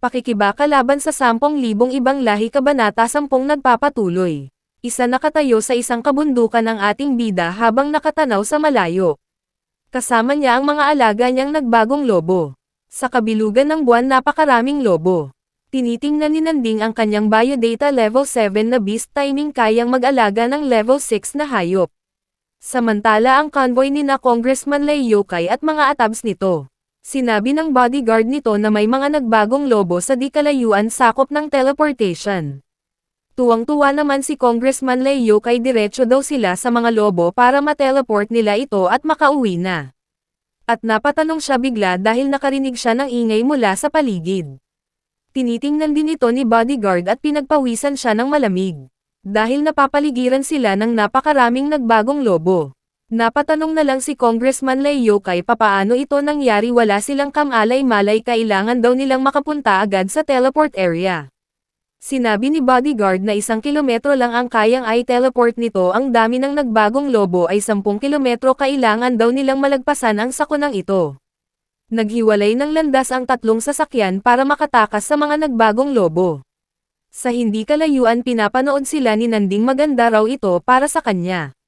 Pakikibaka laban sa 10,000 ibang lahi kabanata 10 nagpapatuloy. Isa nakatayo sa isang kabundukan ang ating bida habang nakatanaw sa malayo. Kasama niya ang mga alaga niyang nagbagong lobo. Sa kabilugan ng buwan napakaraming lobo. Tinitingnan ni Nanding ang kanyang biodata level 7 na beast timing kayang mag-alaga ng level 6 na hayop. Samantala ang convoy ni na Congressman Lei Yokai at mga atabs nito. Sinabi ng bodyguard nito na may mga nagbagong lobo sa di kalayuan sakop ng teleportation. Tuwang-tuwa naman si Congressman Lei Yokai diretso daw sila sa mga lobo para mateleport nila ito at makauwi na. At napatanong siya bigla dahil nakarinig siya ng ingay mula sa paligid. Tinitingnan din ito ni bodyguard at pinagpawisan siya ng malamig. Dahil napapaligiran sila ng napakaraming nagbagong lobo. Napatanong na lang si Congressman Lei Yokai papaano ito nangyari wala silang kamalay-malay kailangan daw nilang makapunta agad sa teleport area. Sinabi ni bodyguard na 1 kilometro lang ang kayang i-teleport nito ang dami ng nagbagong lobo ay 10 kilometro kailangan daw nilang malagpasan ang sakunang ito. Naghiwalay ng landas ang 3 sasakyan para makatakas sa mga nagbagong lobo. Sa hindi kalayuan pinapanood sila ni Nanding maganda raw ito para sa kanya.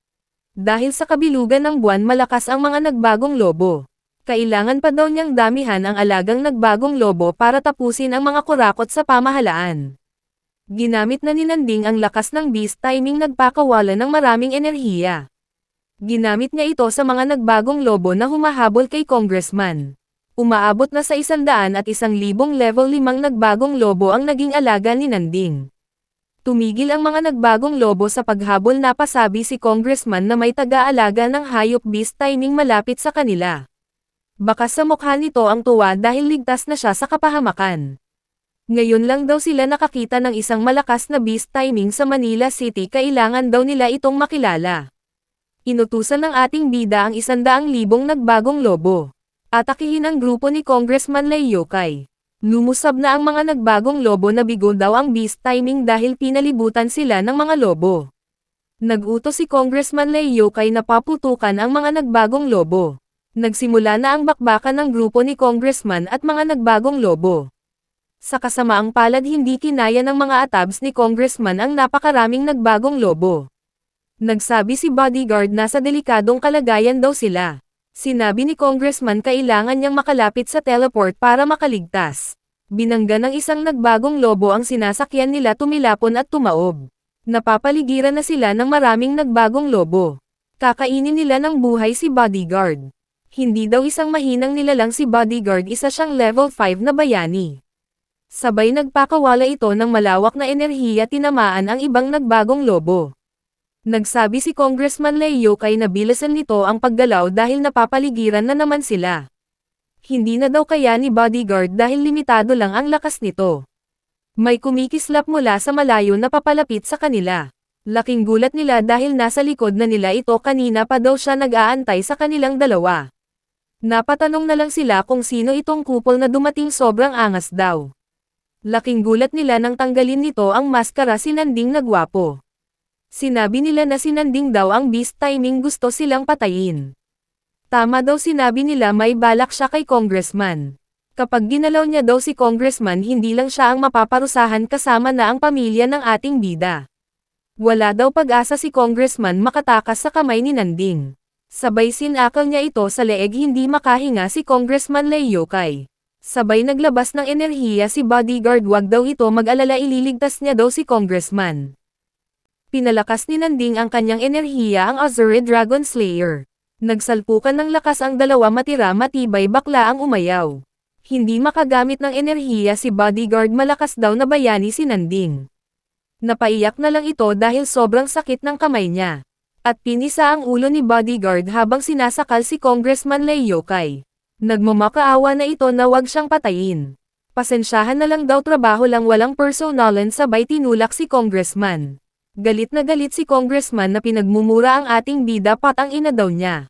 Dahil sa kabilugan ng buwan malakas ang mga nagbagong lobo. Kailangan pa daw niyang damihan ang alagang nagbagong lobo para tapusin ang mga kurakot sa pamahalaan. Ginamit na ni Nanding ang lakas ng beast timing nagpakawala ng maraming enerhiya. Ginamit niya ito sa mga nagbagong lobo na humahabol kay Congressman. Umaabot na sa 100 at 1,000 level 5 nagbagong lobo ang naging alaga ni Nanding. Tumigil ang mga nagbagong lobo sa paghabol napasabi si Congressman na may taga-alaga ng hayop beast timing malapit sa kanila. Baka sa mukha nito ang tuwa dahil ligtas na siya sa kapahamakan. Ngayon lang daw sila nakakita ng isang malakas na beast timing sa Manila City kailangan daw nila itong makilala. Inutusan ng ating bida ang 100,000 nagbagong lobo. Atakihin ang grupo ni Congressman Lei Yokai. Lumusab na ang mga nagbagong lobo na bigo daw ang beast timing dahil pinalibutan sila ng mga lobo. Nag-utos si Congressman Lei Yokai na paputukan ang mga nagbagong lobo. Nagsimula na ang bakbakan ng grupo ni Congressman at mga nagbagong lobo. Sa kasamaang palad hindi kinaya ng mga atabs ni Congressman ang napakaraming nagbagong lobo. Nagsabi si bodyguard na sa delikadong kalagayan daw sila. Sinabi ni Congressman kailangan niyang makalapit sa teleport para makaligtas. Binangga ng isang nagbagong lobo ang sinasakyan nila tumilapon at tumaob. Napapaligiran na sila ng maraming nagbagong lobo. Kakainin nila ng buhay si bodyguard. Hindi daw isang mahinang nilalang si bodyguard isa siyang level 5 na bayani. Sabay nagpakawala ito ng malawak na enerhiya tinamaan ang ibang nagbagong lobo. Nagsabi si Congressman Lei Yokai na bilisan nito ang paggalaw dahil napapaligiran na naman sila. Hindi na daw kaya ni bodyguard dahil limitado lang ang lakas nito. May kumikislap mula sa malayo na papalapit sa kanila. Laking gulat nila dahil nasa likod na nila ito kanina pa daw siya nag-aantay sa kanilang dalawa. Napatanong na lang sila kung sino itong kupol na dumating sobrang angas daw. Laking gulat nila nang tanggalin nito ang maskara si Nanding na gwapo. Sinabi nila na si Nanding daw ang beast timing gusto silang patayin. Tama daw sinabi nila may balak siya kay Congressman. Kapag ginalaw niya daw si Congressman hindi lang siya ang mapaparusahan kasama na ang pamilya ng ating bida. Wala daw pag-asa si Congressman makatakas sa kamay ni Nanding. Sabay sinakal niya ito sa leeg hindi makahinga si Congressman Lei Yokai. Sabay naglabas ng enerhiya si bodyguard wag daw ito mag-alala ililigtas niya daw si Congressman. Pinalakas ni Nanding ang kanyang enerhiya ang Azure Dragon Slayer. Nagsalpukan ng lakas ang dalawa matira matibay bakla ang umayaw. Hindi makagamit ng enerhiya si bodyguard malakas daw na bayani si Nanding. Napaiyak na lang ito dahil sobrang sakit ng kamay niya. At pinisa ang ulo ni bodyguard habang sinasakal si Congressman Lei Yokai. Nagmamakaawa na ito na wag siyang patayin. Pasensyahan na lang daw trabaho lang walang personalan sabay tinulak si Congressman. Galit na galit si Congressman na pinagmumura ang ating bida pat ang ina daw niya.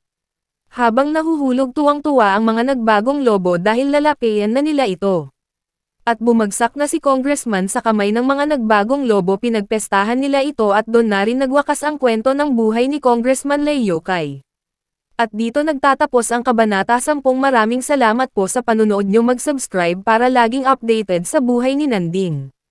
Habang nahuhulog tuwang-tuwa ang mga nagbagong lobo dahil lalapian na nila ito. At bumagsak na si Congressman sa kamay ng mga nagbagong lobo pinagpestahan nila ito at doon na rin nagwakas ang kwento ng buhay ni Congressman Lei Yokai. At dito nagtatapos ang Kabanata 10. Maraming salamat po sa panunood nyo, mag-subscribe para laging updated sa buhay ni Nanding.